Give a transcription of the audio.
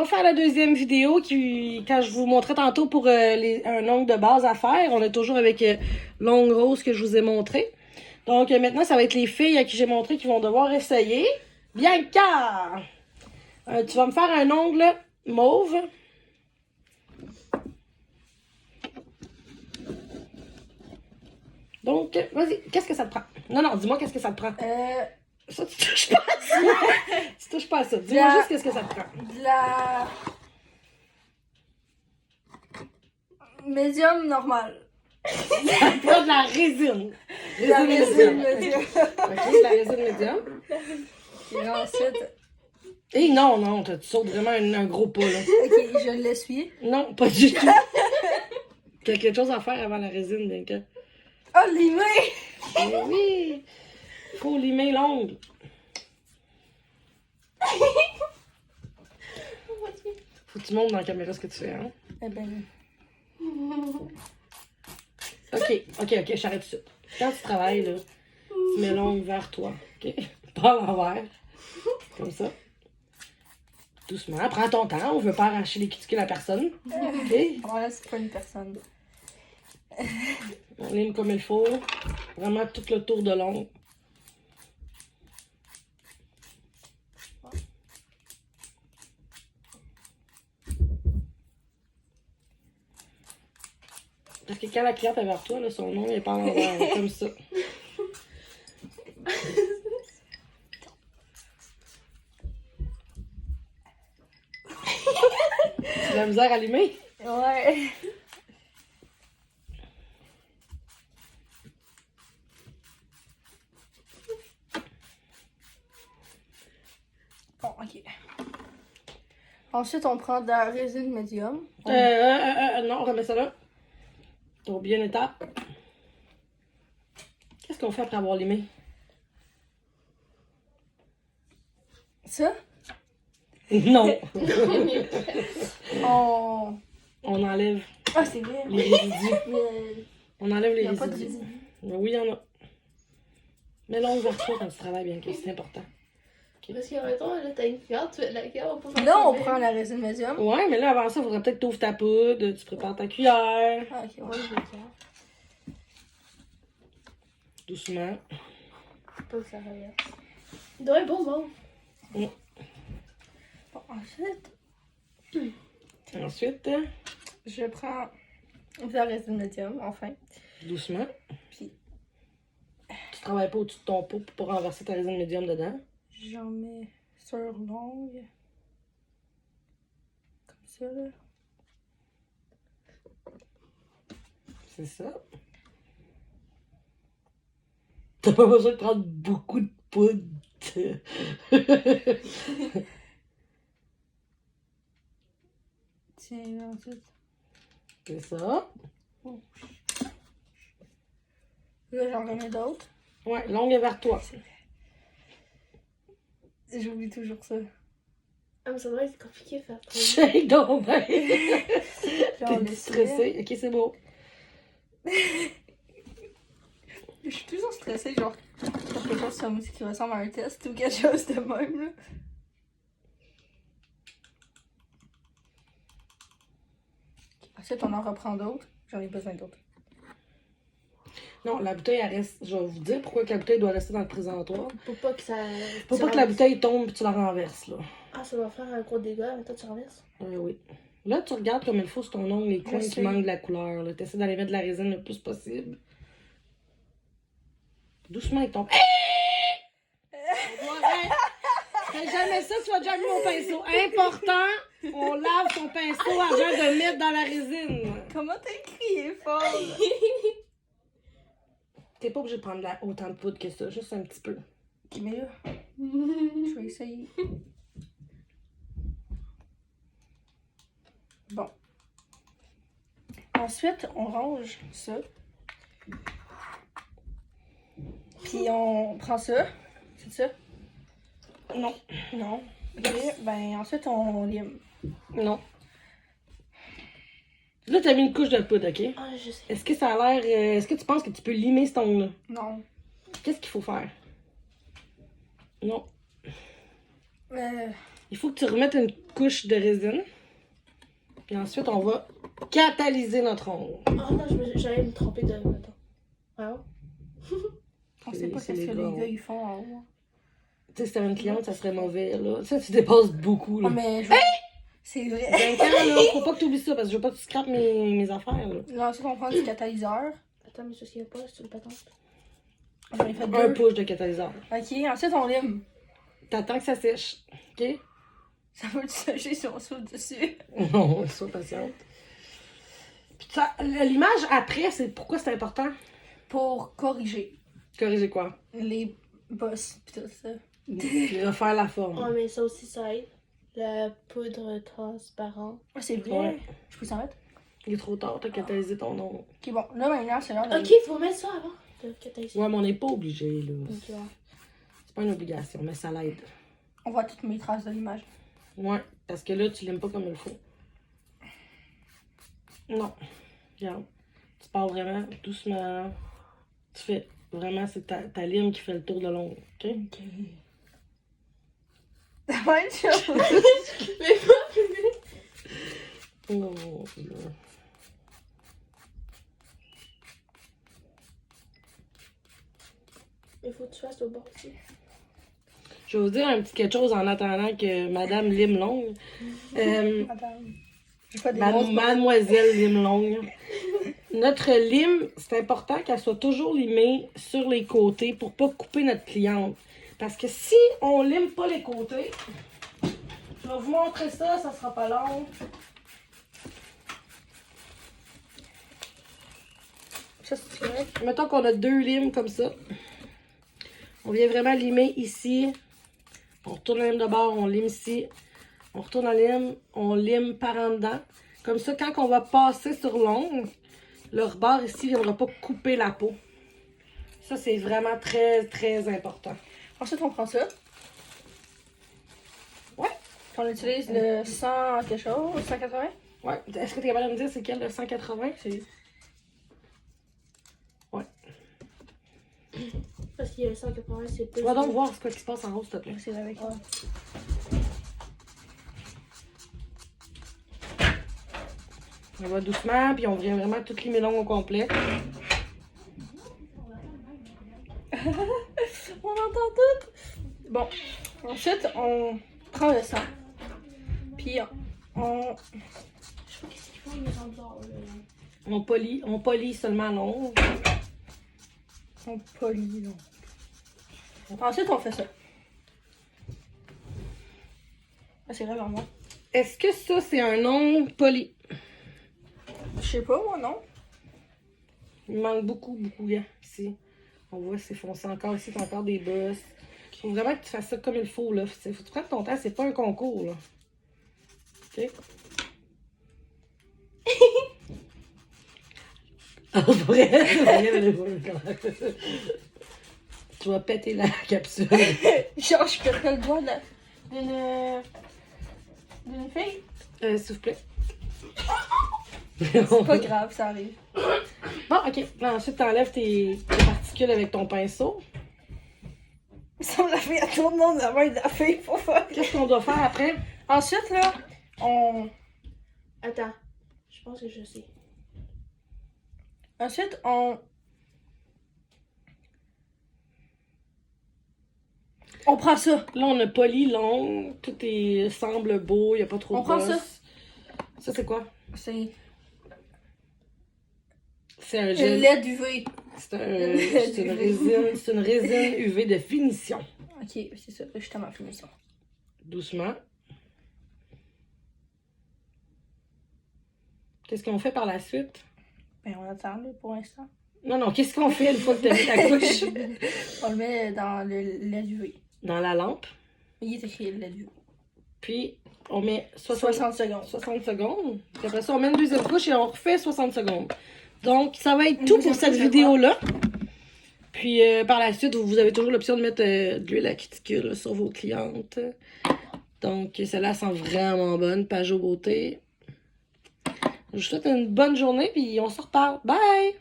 va faire la deuxième vidéo quand je vous montrais tantôt pour un ongle de base à faire. On est toujours avec l'ongle rose que je vous ai montré. Donc maintenant, ça va être les filles à qui j'ai montré qui vont devoir essayer. Bianca! Tu vas me faire un ongle mauve. Donc, vas-y, qu'est-ce que ça te prend? Non, dis-moi qu'est-ce que ça te prend. Ça, tu touches pas à ça. Tu touches pas à ça. Dis-moi juste qu'est-ce que ça te prend. De la... médium normal. Ça te prend de la résine. De la résine médium. Ok, de la résine médium. Et ensuite... Et non, tu sautes vraiment un gros pas, là. Ok, je l'essuie. Non, pas du tout. T'as quelque chose à faire avant la résine, Bianca. Oh, limé! Eh oui! Faut limer l'ongle. Faut que tu montres dans la caméra ce que tu fais, hein? Eh ben... Ok, j'arrête tout de suite. Quand tu travailles, là, tu mets l'ongle vers toi, ok? Pas à l'envers. Comme ça. Doucement. Prends ton temps, on veut pas arracher les cuticules à personne. Ok? Ouais, c'est pas une personne. On lime comme il faut. Vraiment tout le tour de l'ongle. Parce que quand la cliente est vers toi, là, son ongle est pas à l'envers, là, comme ça. Tu as la misère à limer? Ouais. Bon, ok. Ensuite, on prend de la résine médium. Non, on remet ça là. T'as oublié une étape. Qu'est-ce qu'on fait après avoir limé? Ça? Non! On... On enlève Ah, c'est vrai. les résidus. On enlève Il les n'y a pas de résidus. résidus. Oui, il y en a. Mets l'ongle vers toi quand tu travailles bien, c'est important. Parce que, mettons, là, t'as une cuillère, tu fais de la cuillère, on peut faire Là, ça, on mais- prend la résine médium. Ouais, mais là, avant ça, il faudrait peut-être que tu ouvres ta poudre, tu prépares ta cuillère. Ah, ok, ouais, je vais le faire. Doucement. Pas que ça reverse. Il doit être bon, bon. Bon, ensuite, Ensuite, je prends de la résine médium, enfin. doucement. Puis, Tu travailles pas au-dessus de ton pot pour pas renverser ta résine médium dedans. j'en mets sur l'ongle. Comme ça, là. C'est ça. T'as pas besoin de prendre beaucoup de poudre. Tiens, là, ensuite. C'est ça. Là, j'en remets d'autres. Ouais, l'ongle est vers toi. J'oublie toujours ça. Ah, mais ça doit être compliqué de faire ça. Shake donc ben. Là, on T'es le stressé. Ok, c'est beau. Je suis toujours stressée, genre, quelque chose comme qui ressemble à un test ou quelque chose de même, là. Ensuite, on en reprend d'autres. J'en ai besoin d'autres. Non, la bouteille, elle reste. Je vais vous dire pourquoi que la bouteille doit rester dans le présentoir. Pour pas que ça. Faut tu pas que la renverses. bouteille tombe et tu la renverses, là. Ah, ça va faire un gros dégât, mais toi, tu renverses. Oui. Là, tu regardes comme il faut sur ton ongle les coins qui sais. manquent de la couleur. Tu essaies d'aller mettre de la résine le plus possible. Doucement avec ton. Fais jamais ça, tu vas déjà mis mon pinceau. Important, on lave ton pinceau avant de mettre dans la résine. Comment t'as crié fort? T'es pas obligé de prendre autant de poudre que ça, juste un petit peu. Ok, mais là, je vais essayer. Bon. Ensuite, on range ça. Puis on prend ça. C'est ça? Non. Non. Ok, ben ensuite on lime. Non. Là, t'as mis une couche de poudre, ok? Ah, je sais. Est-ce que ça a l'air. Est-ce que tu penses que tu peux limer cet ongle-là? Non. Qu'est-ce qu'il faut faire? Non. il faut que tu remettes une couche de résine. Puis ensuite, on va catalyser notre ongle. Oh non, j'allais me tromper de. Attends. Wow. On sait pas C'est qu'est-ce que les les gars. gars ils font en haut. Tu sais, si t'avais une cliente, ça serait mauvais, là. Ça, tu dépasses beaucoup, là. Oh, mais je... C'est vrai. Ben, quand, là, faut pas que tu oublies ça, parce que je veux pas que tu scrapes mes affaires, là. Là, ensuite, on prend du catalyseur. Attends, mais ça, s'il y a pas, c'est une patente. J'en ai fait Un 2. push de catalyseur. Ok, ensuite, on lime. T'attends que ça sèche, OK? Ça va te sécher si on saute dessus. Non, sois patiente. Puis ça, l'image après, c'est pourquoi c'est important? Pour corriger Corriger quoi? les bosses pis tout ça. Puis refaire la forme. Oh, mais ça aussi, ça aide. La poudre transparente. Ah, c'est vrai. Ouais. Je peux s'en mettre? Il est trop tard, t'as catalysé ton ongle. Ok, bon, là maintenant, c'est l'heure de. Ok, faut mettre ça avant de catalyser. Ouais, mais on n'est pas obligé, là. Ok, ouais. C'est pas une obligation, mais ça l'aide. On voit toutes mes traces de l'image. Ouais, parce que là, tu l'aimes pas comme il faut. Non. Regarde. Tu pars vraiment doucement. Tu fais vraiment, c'est ta lime qui fait le tour de l'ongle, OK? Ok. Ça va être chaud. Mais pas plus vite. Oh, là. Il faut que tu fasses au bord aussi. Je vais vous dire un petit quelque chose en attendant que Madame Lime Longue. Madame. J'ai pas des grosses Mademoiselle Lime Longue. Notre lime, c'est important qu'elle soit toujours limée sur les côtés pour pas couper notre cliente. Parce que si on lime pas les côtés, je vais vous montrer ça, ça sera pas long. Ça, c'est correct. Mettons qu'on a 2 limes comme ça. On vient vraiment limer ici. On retourne la lime de bord, on lime ici. On retourne la lime, on lime par en dedans. Comme ça, quand on va passer sur l'ongle, le rebord ici ne viendra pas couper la peau. Ça, c'est vraiment très, très important. Ensuite, on prend ça. Ouais. Puis on utilise le 100 quelque chose, 180. Ouais. Est-ce que tu es capable de me dire c'est quel, le 180? C'est Parce qu'il y a le 180, c'est plus. Tu vas donc voir ce qui se passe en haut, s'il te plaît. c'est avec. On va doucement, puis on vient vraiment tout limer l'ongle au complet. On entend tout. Bon, ensuite, on prend le sang. Puis on. Je sais pas qu'est-ce qu'ils font, les endroits. On polie seulement l'ongle. On polie, là. Ensuite, on fait ça. Ah, c'est vraiment bon. Est-ce que ça, c'est un ongle poli? Je sais pas, moi, non. Il manque beaucoup, là, ici. On voit, c'est foncé encore ici, t'as encore des bosses. Il faut vraiment que tu fasses ça comme il faut, là. Faut que tu prennes ton temps, c'est pas un concours, là. OK? Ah, vrai? Tu vas péter la capsule. Genre, je pèterais le doigt d'une fille. S'il vous plaît. C'est pas grave, ça arrive. Bon, OK. Là, ensuite, t'enlèves tes particules avec ton pinceau. Ça me l'a fait à tout le monde la main de la fille pour faire. Qu'est-ce qu'on doit faire après? Ensuite, là, on. Attends, je pense que je sais. Ensuite, on. On prend ça. Là, on a poli l'ongle. Tout semble beau. Il n'y a pas trop On de prend bosses. ça. Ça, c'est quoi? C'est C'est un le gel. lait d'UV. C'est une résine UV de finition. Ok, c'est ça, justement, finition. Doucement. Qu'est-ce qu'on fait par la suite? Ben, on attend, là, pour l'instant. Non, qu'est-ce qu'on fait une fois que tu as mis ta couche? On le met dans le lait d'UV. Dans la lampe. Il est écrit le lait d'UV. Puis, on met 60 secondes. 60 secondes. Puis après ça, on met une deuxième couche et on refait 60 secondes. Donc, ça va être Une tout deuxième pour cette couche, vidéo-là. Puis, par la suite, vous avez toujours l'option de mettre de l'huile à cuticule sur vos clientes. Donc, celle-là sent vraiment bonne. Page au beauté. Je vous souhaite une bonne journée, puis on se reparle. Bye!